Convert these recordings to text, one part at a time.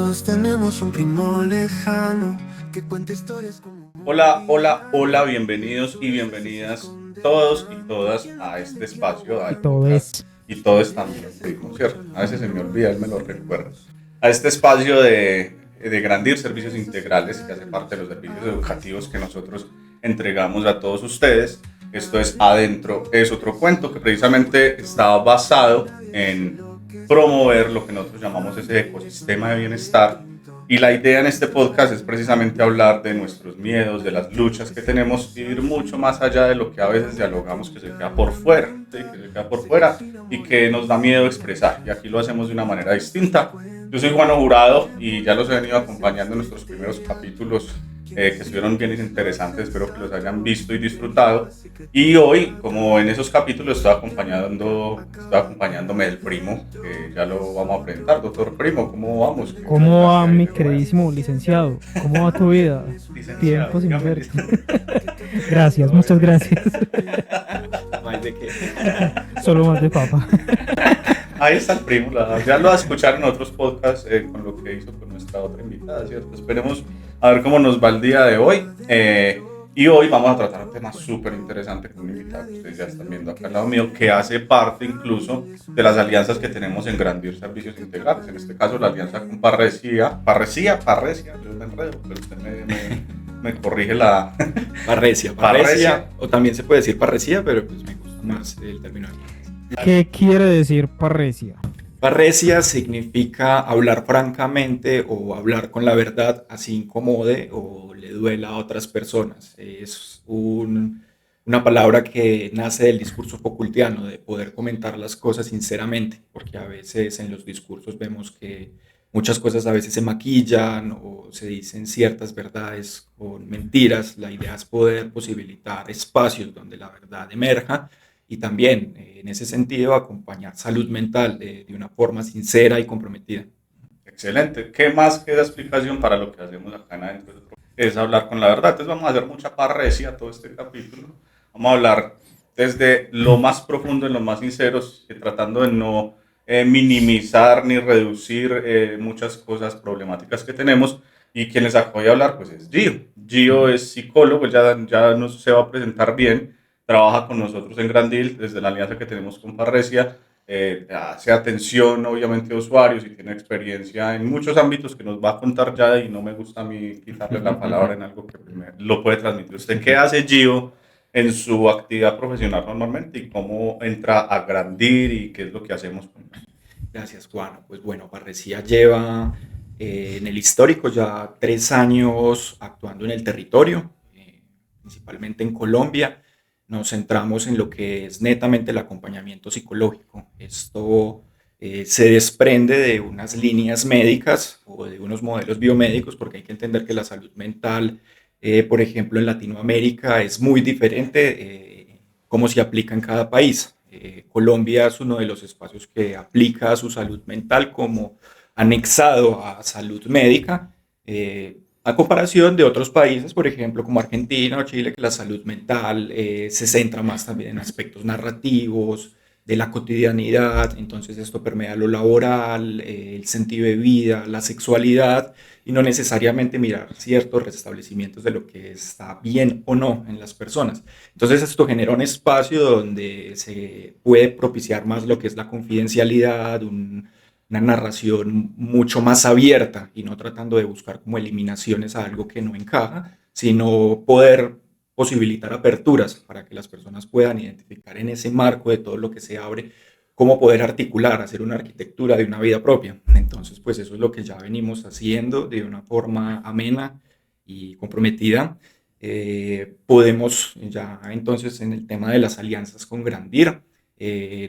Todos tenemos un primo lejano que cuenta historias como... Hola, hola, hola, bienvenidos y bienvenidas todos y todas a este espacio, Y al todo podcast. es. Y todo es también primo, ¿cierto? A veces se me olvida, él me lo recuerda. A este espacio de Grandir Servicios Integrales, que hace parte de los servicios educativos que nosotros entregamos a todos ustedes. Esto es Adentro es otro cuento, que precisamente está basado en promover lo que nosotros llamamos ese ecosistema de bienestar. Y la idea en este podcast es precisamente hablar de nuestros miedos, de las luchas que tenemos y ir mucho más allá de lo que a veces dialogamos, que se queda por fuera, ¿sí? Que se queda por fuera y que nos da miedo expresar. Y aquí lo hacemos de una manera distinta. Yo soy Juan Jurado y ya los he venido acompañando en nuestros primeros capítulos que estuvieron bien interesantes, espero que los hayan visto y disfrutado. Y hoy, como en esos capítulos, estoy acompañándome del primo, que ya lo vamos a presentar. Doctor Primo, ¿cómo vamos? ¿Cómo va mi queridísimo licenciado? ¿Cómo va tu vida? Licenciado, Tiempo sin dígame, verte. Gracias, muchas gracias. ¿Más de qué? Solo más de papa. Ahí está el primo, ya lo vas a escuchar en otros podcasts con lo que hizo con nuestra otra invitada, ¿cierto? Esperemos a ver cómo nos va el día de hoy. Y hoy vamos a tratar un tema súper interesante con un invitado que ustedes ya están viendo acá al lado mío, que hace parte incluso de las alianzas que tenemos en Grandir Servicios Integrales. En este caso, la alianza con Parresia, yo me enredo, pero usted me corrige la... Parresia, o también se puede decir parresía, pero pues me gusta más el término. ¿Qué quiere decir parresia? Parresia significa hablar francamente o hablar con la verdad, así incomode o le duela a otras personas. Es una palabra que nace del discurso Foucaultiano, de poder comentar las cosas sinceramente, porque a veces en los discursos vemos que muchas cosas a veces se maquillan o se dicen ciertas verdades con mentiras. La idea es poder posibilitar espacios donde la verdad emerja y también, en ese sentido, acompañar salud mental de una forma sincera y comprometida. Excelente. ¿Qué más queda explicación para lo que hacemos acá en Adentro? Es hablar con la verdad. Entonces vamos a hacer mucha parresia todo este capítulo. Vamos a hablar desde lo más profundo, en lo más sinceros, tratando de no minimizar ni reducir muchas cosas problemáticas que tenemos. Y quien les acabo de hablar, pues es Gio. Gio es psicólogo, ya nos se va a presentar bien. Trabaja con nosotros en Grandil desde la alianza que tenemos con Parresia. Hace atención obviamente a usuarios y tiene experiencia en muchos ámbitos que nos va a contar ya, y no me gusta a mí quitarle la palabra en algo que lo puede transmitir usted. ¿Qué hace Gio en su actividad profesional normalmente y cómo entra a Grandir y qué es lo que hacemos con él? Gracias, Juan. Pues bueno, Parresía lleva en el histórico ya 3 años actuando en el territorio, principalmente en Colombia. Nos centramos en lo que es netamente el acompañamiento psicológico. Esto se desprende de unas líneas médicas o de unos modelos biomédicos, porque hay que entender que la salud mental, por ejemplo, en Latinoamérica es muy diferente cómo se aplica en cada país. Colombia es uno de los espacios que aplica su salud mental como anexado a salud médica. A comparación de otros países, por ejemplo, como Argentina o Chile, que la salud mental se centra más también en aspectos narrativos, de la cotidianidad. Entonces esto permea lo laboral, el sentido de vida, la sexualidad, y no necesariamente mirar ciertos restablecimientos de lo que está bien o no en las personas. Entonces esto genera un espacio donde se puede propiciar más lo que es la confidencialidad, una narración mucho más abierta y no tratando de buscar como eliminaciones a algo que no encaja, sino poder posibilitar aperturas para que las personas puedan identificar en ese marco de todo lo que se abre cómo poder articular, hacer una arquitectura de una vida propia. Entonces, pues eso es lo que ya venimos haciendo de una forma amena y comprometida. Podemos ya entonces en el tema de las alianzas con Grandir,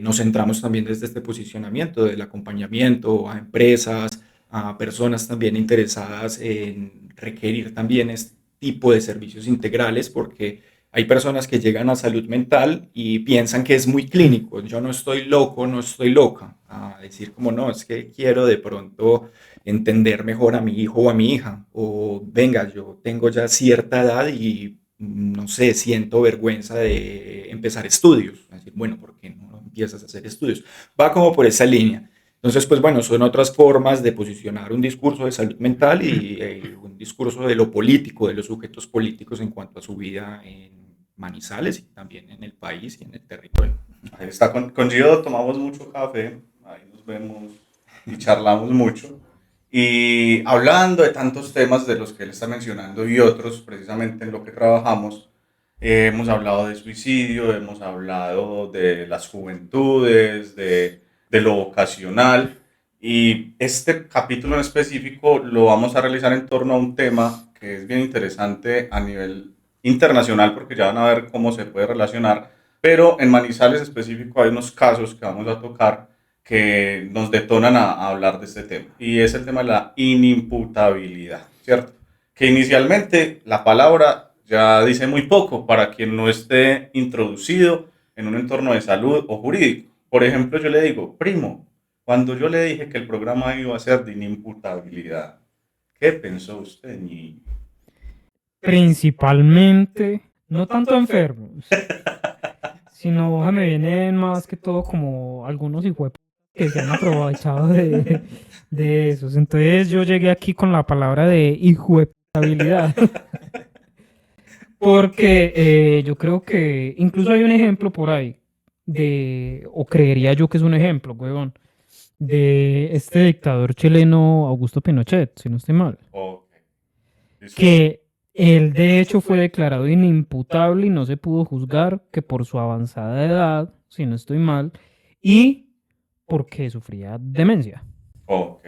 nos centramos también desde este posicionamiento del acompañamiento a empresas, a personas también interesadas en requerir también este tipo de servicios integrales, porque hay personas que llegan a salud mental y piensan que es muy clínico. Yo no estoy loco, no estoy loca. A decir como no, es que quiero de pronto entender mejor a mi hijo o a mi hija. O venga, yo tengo ya cierta edad y no sé, siento vergüenza de empezar estudios. Es decir, bueno, ¿por qué no empiezas a hacer estudios? Va como por esa línea. Entonces, pues bueno, son otras formas de posicionar un discurso de salud mental y un discurso de lo político, de los sujetos políticos en cuanto a su vida en Manizales y también en el país y en el territorio. Ahí está, con Gio tomamos mucho café, ahí nos vemos y charlamos mucho. Y hablando de tantos temas de los que él está mencionando y otros, precisamente en lo que trabajamos, hemos hablado de suicidio, hemos hablado de las juventudes, de lo vocacional. Y este capítulo en específico lo vamos a realizar en torno a un tema que es bien interesante a nivel internacional, porque ya van a ver cómo se puede relacionar. Pero en Manizales específico hay unos casos que vamos a tocar que nos detonan a hablar de este tema. Y es el tema de la inimputabilidad, ¿cierto? Que inicialmente la palabra ya dice muy poco para quien no esté introducido en un entorno de salud o jurídico. Por ejemplo, yo le digo, primo, cuando yo le dije que el programa iba a ser de inimputabilidad, ¿qué pensó usted, niño? Principalmente, no tanto enfermos, sino me vienen más que todo como algunos hijueputas que se han aprovechado de esos. Entonces yo llegué aquí con la palabra de hijueputabilidad. Porque yo creo que incluso hay un ejemplo por ahí o creería yo que es un ejemplo, huevón, de este dictador chileno Augusto Pinochet, si no estoy mal, Ok, listo. que él de hecho fue declarado inimputable y no se pudo juzgar que por su avanzada edad, si no estoy mal, y porque sufría demencia. Ok,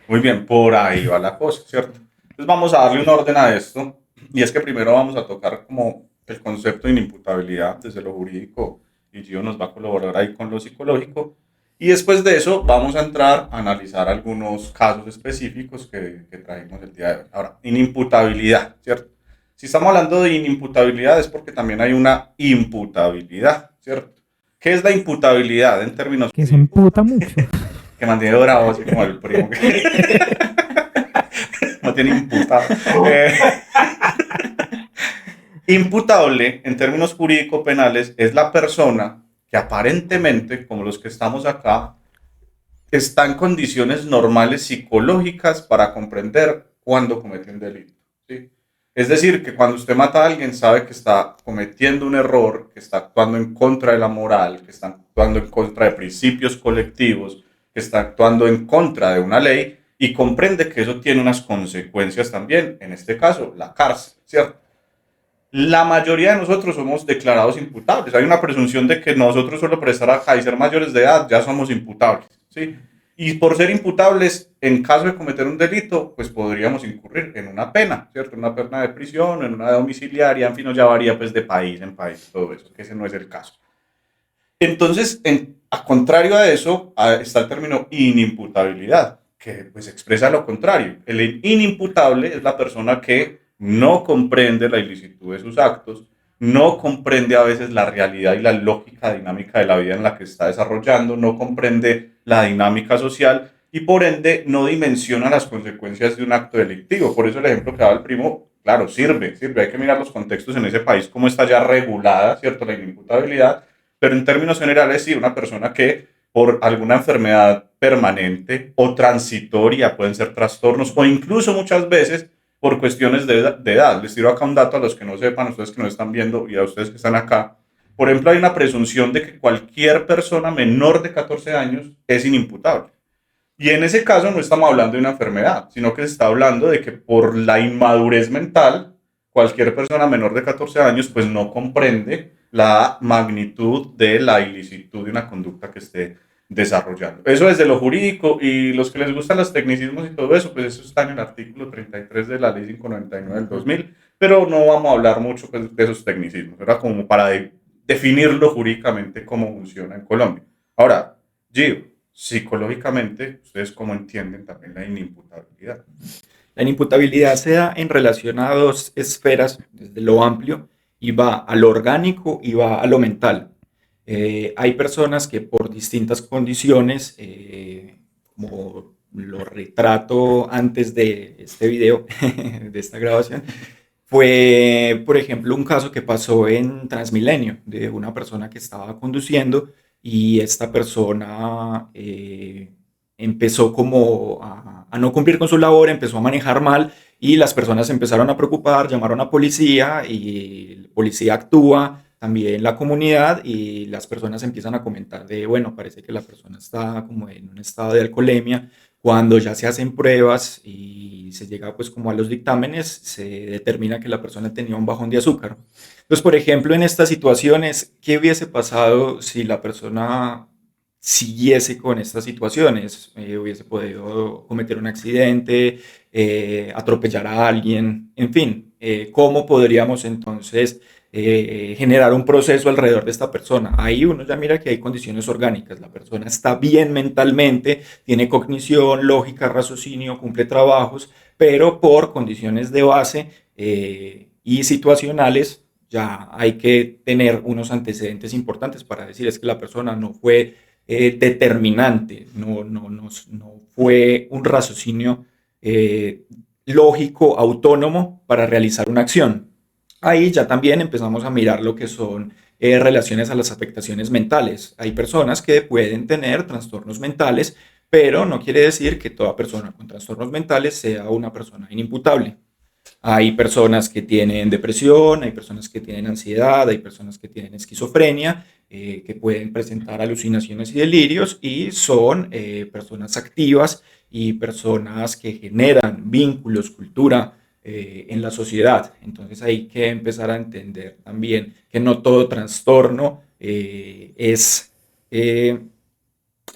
muy bien, por ahí va la cosa, ¿cierto? Entonces vamos a darle un orden a esto, y es que primero vamos a tocar como el concepto de inimputabilidad desde lo jurídico, y Gio nos va a colaborar ahí con lo psicológico, y después de eso vamos a entrar a analizar algunos casos específicos que trajimos el día de hoy. Ahora, inimputabilidad, ¿cierto? Si estamos hablando de inimputabilidad es porque también hay una imputabilidad, ¿cierto? ¿Qué es la imputabilidad en términos Que se jurídicos? emputa mucho. Que mantiene bravo, así como el primo que no tiene imputado. Eh, imputable, en términos jurídico-penales, es la persona que aparentemente, como los que estamos acá, está en condiciones normales psicológicas para comprender cuándo cometió un delito, ¿sí? Es decir, que cuando usted mata a alguien sabe que está cometiendo un error, que está actuando en contra de la moral, que está actuando en contra de principios colectivos, que está actuando en contra de una ley y comprende que eso tiene unas consecuencias también, en este caso, la cárcel, ¿cierto? La mayoría de nosotros somos declarados imputables. Hay una presunción de que nosotros solo por estar acá y ser mayores de edad ya somos imputables, ¿sí? Y por ser imputables, en caso de cometer un delito, pues podríamos incurrir en una pena, ¿cierto? Una pena de prisión, en una domiciliaria, en fin, nos ya varía pues de país en país, todo eso, que ese no es el caso. Entonces, a contrario a eso, está el término inimputabilidad, que pues expresa lo contrario. El inimputable es la persona que no comprende la ilicitud de sus actos, no comprende a veces la realidad y la lógica dinámica de la vida en la que está desarrollando, no comprende la dinámica social y por ende no dimensiona las consecuencias de un acto delictivo. Por eso el ejemplo que daba el primo, claro, sirve. Hay que mirar los contextos en ese país, cómo está ya regulada, ¿cierto?, la inimputabilidad, pero en términos generales sí, una persona que por alguna enfermedad permanente o transitoria, pueden ser trastornos o incluso muchas veces por cuestiones de edad. Les tiro acá un dato a los que no sepan, a ustedes que nos están viendo y a ustedes que están acá. Por ejemplo, hay una presunción de que cualquier persona menor de 14 años es inimputable. Y en ese caso no estamos hablando de una enfermedad, sino que se está hablando de que por la inmadurez mental, cualquier persona menor de 14 años pues no comprende la magnitud de la ilicitud de una conducta que esté desarrollando. Eso desde lo jurídico, y los que les gustan los tecnicismos y todo eso, pues eso está en el artículo 33 de la ley 599 del 2000, pero no vamos a hablar mucho pues, de esos tecnicismos, era como para definirlo jurídicamente cómo funciona en Colombia. Ahora, Gio, psicológicamente, ¿ustedes cómo entienden también la inimputabilidad? La inimputabilidad se da en relación a dos esferas, desde lo amplio, y va a lo orgánico y va a lo mental. Hay personas que por distintas condiciones, como lo retrato antes de este video, de esta grabación, fue, por ejemplo, un caso que pasó en Transmilenio, de una persona que estaba conduciendo y esta persona empezó como a no cumplir con su labor, empezó a manejar mal y las personas se empezaron a preocupar, llamaron a policía y la policía actúa, también la comunidad y las personas empiezan a comentar de, bueno, parece que la persona está como en un estado de alcoholemia. Cuando ya se hacen pruebas y se llega pues como a los dictámenes, se determina que la persona tenía un bajón de azúcar. Entonces, por ejemplo, en estas situaciones, ¿qué hubiese pasado si la persona siguiese con estas situaciones? Hubiese podido cometer un accidente, atropellar a alguien, en fin, ¿cómo podríamos entonces generar un proceso alrededor de esta persona? Ahí uno ya mira que hay condiciones orgánicas, la persona está bien mentalmente, tiene cognición, lógica, raciocinio, cumple trabajos, pero por condiciones de base y situacionales ya hay que tener unos antecedentes importantes para decir es que la persona no fue determinante, no fue un raciocinio eh, lógico, autónomo para realizar una acción. Ahí ya también empezamos a mirar lo que son relaciones a las afectaciones mentales. Hay personas que pueden tener trastornos mentales, pero no quiere decir que toda persona con trastornos mentales sea una persona inimputable. Hay personas que tienen depresión, hay personas que tienen ansiedad, hay personas que tienen esquizofrenia, que pueden presentar alucinaciones y delirios y son personas activas y personas que generan vínculos, cultura en la sociedad. Entonces hay que empezar a entender también que no todo trastorno es,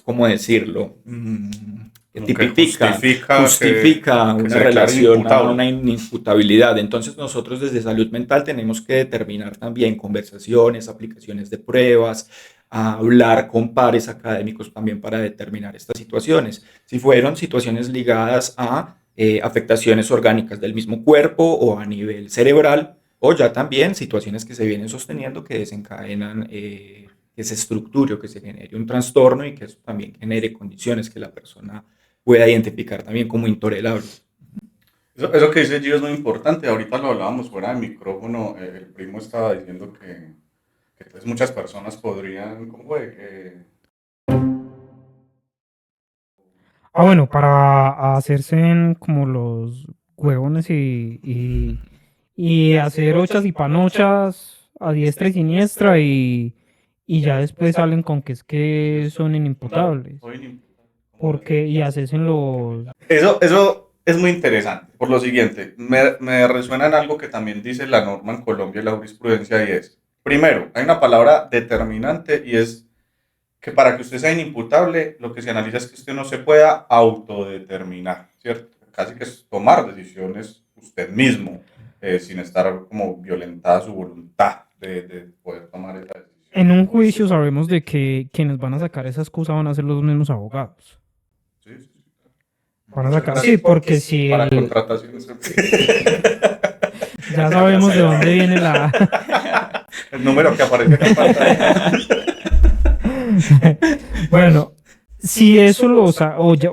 ¿cómo decirlo? Que Como que tipifica, justifica que una se declare relación a inimputable. una inimputabilidad. Entonces nosotros desde salud mental tenemos que determinar también conversaciones, aplicaciones de pruebas, a hablar con pares académicos también para determinar estas situaciones. Si fueron situaciones ligadas a afectaciones orgánicas del mismo cuerpo o a nivel cerebral, o ya también situaciones que se vienen sosteniendo que desencadenan que se estructure o que se genere un trastorno y que eso también genere condiciones que la persona pueda identificar también como intolerables. Eso que dice Gio es muy importante. Ahorita lo hablábamos fuera del micrófono. El primo estaba diciendo que entonces muchas personas podrían, ¿cómo fue? Bueno, para hacerse como los huevones y hacer ochas y panochas a diestra y siniestra y ya después salen con que es que son Claro, inimputables. soy inimputable. ¿Cómo así? Porque, y hacen los... Eso es muy interesante. Por lo siguiente, me resuena en algo que también dice la norma en Colombia y la jurisprudencia y es, primero, hay una palabra determinante y es que para que usted sea inimputable, lo que se analiza es que usted no se pueda autodeterminar, ¿cierto? Casi que es tomar decisiones usted mismo, sin estar como violentada su voluntad de poder tomar esa decisión. En un juicio sabemos de que quienes van a sacar esa excusa van a ser los mismos abogados. Sí, sí, sí. Van a Muchas sacar, gracias sí, porque si para el, contrataciones. ya sabemos de dónde viene la... El número que aparece acá en pantalla. Bueno, si eso lo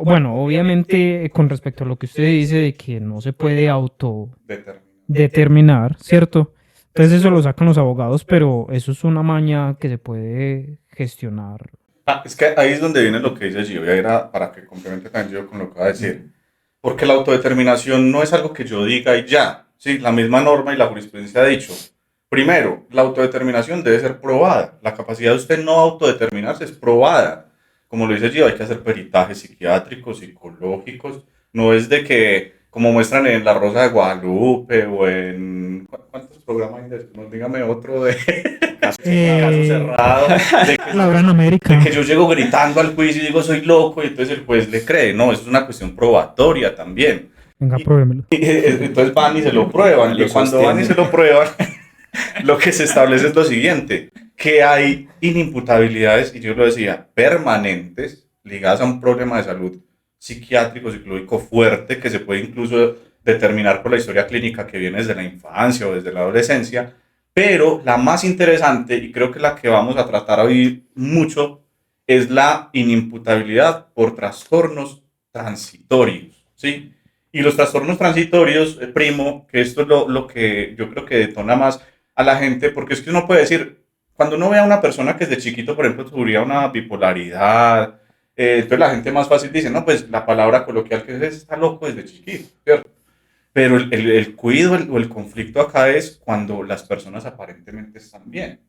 bueno, obviamente con respecto a lo que usted dice de que no se puede autodeterminar, ¿cierto? Entonces eso lo sacan los abogados, pero eso es una maña que se puede gestionar. Es que ahí es donde viene lo que dice Gio, y ahí era para que complemente también Gio con lo que va a decir. Porque la autodeterminación no es algo que yo diga y ya. Sí, la misma norma y la jurisprudencia ha dicho. Primero, la autodeterminación debe ser probada. La capacidad de usted no autodeterminarse es probada. Como lo dice Gio, hay que hacer peritajes psiquiátricos, psicológicos. No es de que, como muestran en La Rosa de Guadalupe o en... ¿Cuántos programas hay de eso? No, dígame otro de... Caso cerrado. De que La Gran América. yo llego gritando al juicio y digo soy loco y entonces el juez le cree. No, eso es una cuestión probatoria también. Venga, pruébemelo. Entonces van y se lo prueban. Y cuando van y se lo prueban, lo que se establece es lo siguiente, que hay inimputabilidades, y yo lo decía, permanentes, ligadas a un problema de salud psiquiátrico, psicológico fuerte, que se puede incluso determinar por la historia clínica que viene desde la infancia o desde la adolescencia, pero la más interesante, y creo que la que vamos a tratar hoy mucho, es la inimputabilidad por trastornos transitorios, ¿sí? Y los trastornos transitorios, primo, que esto es lo que yo creo que detona más a la gente, porque es que uno puede decir, cuando uno ve a una persona que desde chiquito, por ejemplo, sufría una bipolaridad, Entonces la gente más fácil dice, no, pues la palabra coloquial que es está loco desde chiquito, ¿cierto? Pero el cuido o el conflicto acá es cuando las personas aparentemente están bien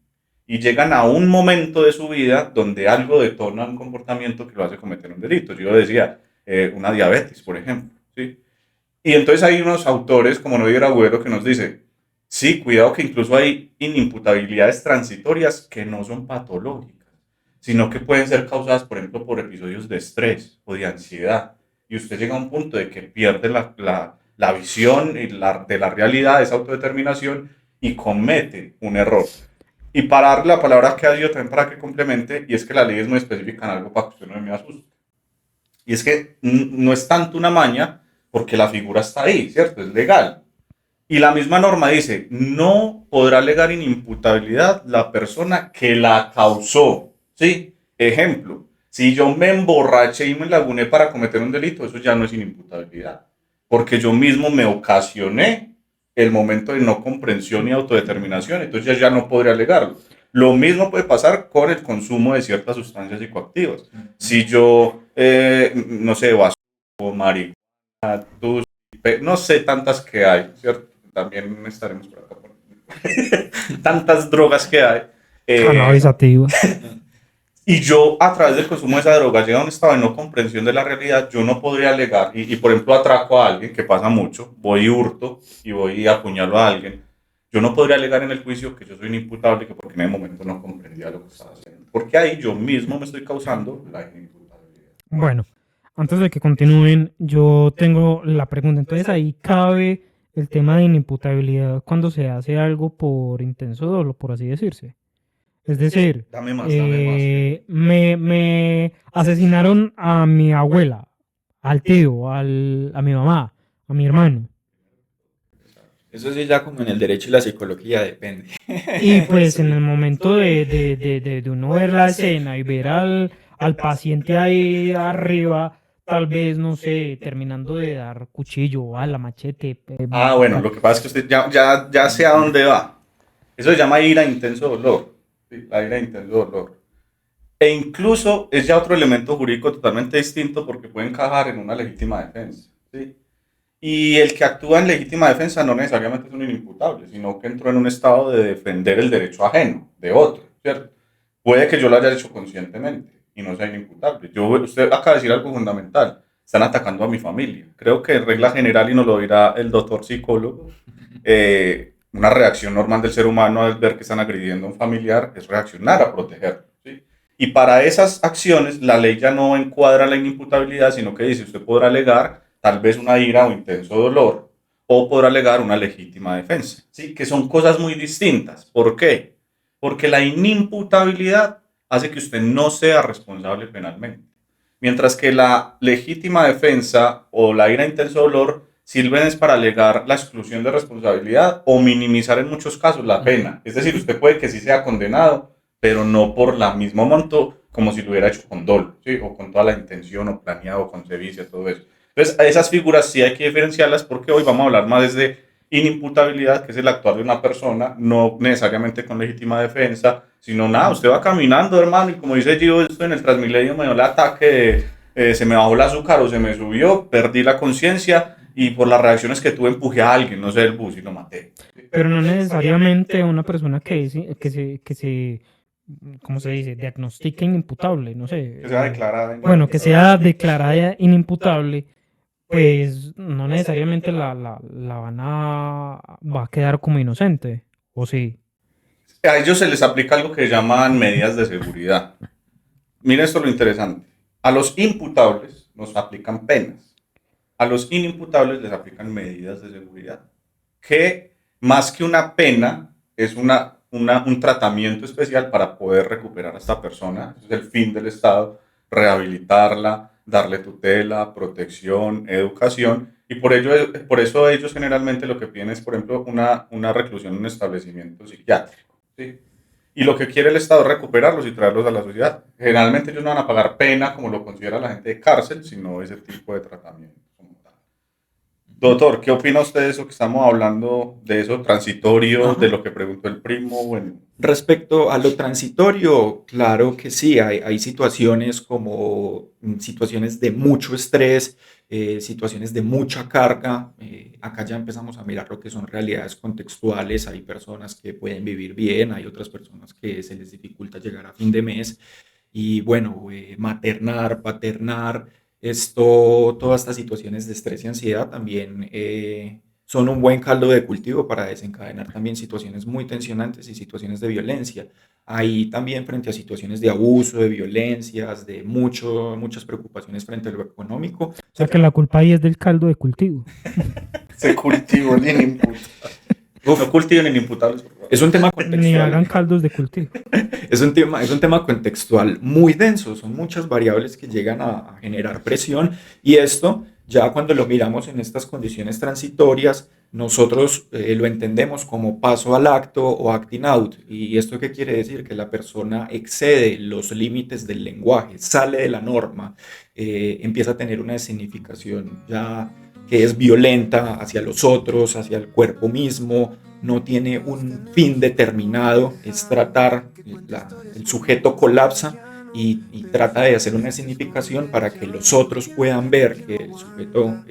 y llegan a un momento de su vida donde algo detona un comportamiento que lo hace cometer un delito. Yo decía, una diabetes, por ejemplo, ¿sí? Y entonces hay unos autores como Noé Agüero que nos dice, sí, cuidado que incluso hay inimputabilidades transitorias que no son patológicas, sino que pueden ser causadas, por ejemplo, por episodios de estrés o de ansiedad. Y usted llega a un punto de que pierde la visión y de la realidad, esa autodeterminación, y comete un error. Y para darle la palabra que ha dicho también para que complemente, y es que la ley es muy específica en algo para que usted no me asuste. Y es que no es tanto una maña, porque la figura está ahí, ¿cierto? Es legal. Y la misma norma dice, no podrá alegar inimputabilidad la persona que la causó. ¿Sí? Ejemplo, si yo me emborraché y me laguné para cometer un delito, eso ya no es inimputabilidad. Porque yo mismo me ocasioné el momento de no comprensión y autodeterminación, entonces ya no podría alegarlo. Lo mismo puede pasar con el consumo de ciertas sustancias psicoactivas. Si yo, no sé, vaso, marihuana, no sé tantas que hay, ¿cierto? También estaremos por acá. Tantas drogas que hay. Cannabis Eh, sativa. y yo, a través del consumo de esa droga, llega a un estado de no comprensión de la realidad, yo no podría alegar, por ejemplo, atraco a alguien, que pasa mucho, voy y hurto y voy y apuñalo a alguien, yo no podría alegar en el juicio que yo soy inimputable, que porque en ese momento no comprendía lo que estaba haciendo. Porque ahí yo mismo me estoy causando la inimputabilidad. Bueno, antes de que continúen, yo tengo la pregunta. Entonces ahí cabe el tema de inimputabilidad cuando se hace algo por intenso dolo, por así decirse. Es decir, Dame más, dame más. me asesinaron a mi abuela, al tío, a mi mamá, a mi hermano. Eso sí, ya como en el derecho y la psicología depende. Y pues en el momento de uno ver la escena y ver al paciente ahí arriba, tal vez, no sé, terminando de dar cuchillo, a la machete. Bueno, lo que pasa es que usted ya sé a dónde va. Eso se llama ira, intenso dolor. ¿Sí? La ira, intenso dolor. E incluso es ya otro elemento jurídico totalmente distinto porque puede encajar en una legítima defensa. ¿Sí? Y el que actúa en legítima defensa no necesariamente es un inimputable, sino que entró en un estado de defender el derecho ajeno de otro, ¿cierto? Puede que yo lo haya hecho conscientemente y no sea inimputable. Usted acaba de decir algo fundamental. Están atacando a mi familia. Creo que en regla general, y nos lo dirá el doctor psicólogo, una reacción normal del ser humano al ver que están agrediendo a un familiar es reaccionar a protegerlo. ¿Sí? Y para esas acciones, la ley ya no encuadra la inimputabilidad, sino que dice, usted podrá alegar tal vez una ira o intenso dolor, o podrá alegar una legítima defensa. ¿Sí? Que son cosas muy distintas. ¿Por qué? Porque la inimputabilidad hace que usted no sea responsable penalmente. Mientras que la legítima defensa o la ira intenso dolor sirven es para alegar la exclusión de responsabilidad o minimizar en muchos casos la pena. Es decir, usted puede que sí sea condenado, pero no por la mismo monto como si lo hubiera hecho con dolo, ¿sí? O con toda la intención o planeado o con sevicia, todo eso. Entonces, a esas figuras sí hay que diferenciarlas porque hoy vamos a hablar más desde inimputabilidad, que es el actuar de una persona, no necesariamente con legítima defensa, sino nada, usted va caminando, hermano, y como dice Gio, esto en el Transmilenio me dio el ataque, se me bajó el azúcar o se me subió, perdí la conciencia y por las reacciones que tuve empujé a alguien, no sé, el bus y lo maté. Pero no necesariamente una persona ¿cómo se dice? Diagnostica inimputable, no sé. Que sea declarada. Bueno, que sea declarada inimputable, pues no necesariamente va a quedar como inocente, ¿o sí? A ellos se les aplica algo que llaman medidas de seguridad. Miren esto lo interesante. A los imputables nos aplican penas. A los inimputables les aplican medidas de seguridad. Que más que una pena es un tratamiento especial para poder recuperar a esta persona. Ese es el fin del Estado, rehabilitarla, darle tutela, protección, educación. Y por eso ellos generalmente lo que piden es, por ejemplo, una reclusión en un establecimiento psiquiátrico. ¿Sí? Y lo que quiere el Estado es recuperarlos y traerlos a la sociedad. Generalmente ellos no van a pagar pena como lo considera la gente de cárcel, sino ese tipo de tratamiento como tal. Doctor, ¿qué opina usted de eso que estamos hablando, de eso transitorio, Ajá. de lo que preguntó el primo? Bueno, Respecto a lo transitorio, claro que sí, hay situaciones como situaciones de mucho estrés, situaciones de mucha carga. Acá ya empezamos a mirar lo que son realidades contextuales. Hay personas que pueden vivir bien, hay otras personas que se les dificulta llegar a fin de mes. Y bueno, maternar, paternar, todas estas situaciones de estrés y ansiedad también son un buen caldo de cultivo para desencadenar también situaciones muy tensionantes y situaciones de violencia. Ahí también frente a situaciones de abuso, de violencias, de muchas preocupaciones frente a lo económico, O sea que la culpa ahí es del caldo de cultivo. se cultivó el inimputable. No cultiven inimputables, por favor. es un tema Ni hagan contextual. caldos de cultivo. Es un tema contextual muy denso, son muchas variables que llegan a generar presión y esto, ya cuando lo miramos en estas condiciones transitorias, nosotros lo entendemos como paso al acto o acting out. ¿Y esto qué quiere decir? Que la persona excede los límites del lenguaje, sale de la norma, empieza a tener una significación ya que es violenta hacia los otros, hacia el cuerpo mismo, no tiene un fin determinado, es tratar, el sujeto colapsa y trata de hacer una significación para que los otros puedan ver que el sujeto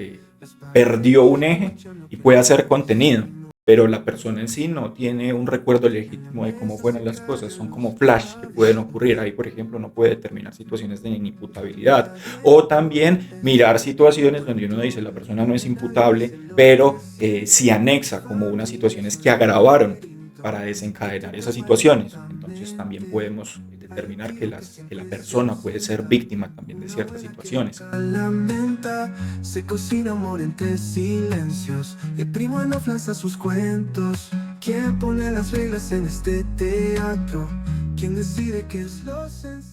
perdió un eje y pueda ser contenido. Pero la persona en sí no tiene un recuerdo legítimo de cómo fueron las cosas, son como flash que pueden ocurrir. Ahí, por ejemplo, no puede determinar situaciones de inimputabilidad. O también mirar situaciones donde uno dice la persona no es imputable, pero sí anexa como unas situaciones que agravaron para desencadenar esas situaciones. Entonces también podemos determinar que la persona puede ser víctima también de ciertas situaciones. lamenta, se cocina amor entre silencios. El primo no lanza sus cuentos. ¿Quién pone las reglas en este teatro? ¿Quién decide qué es lo sencillo?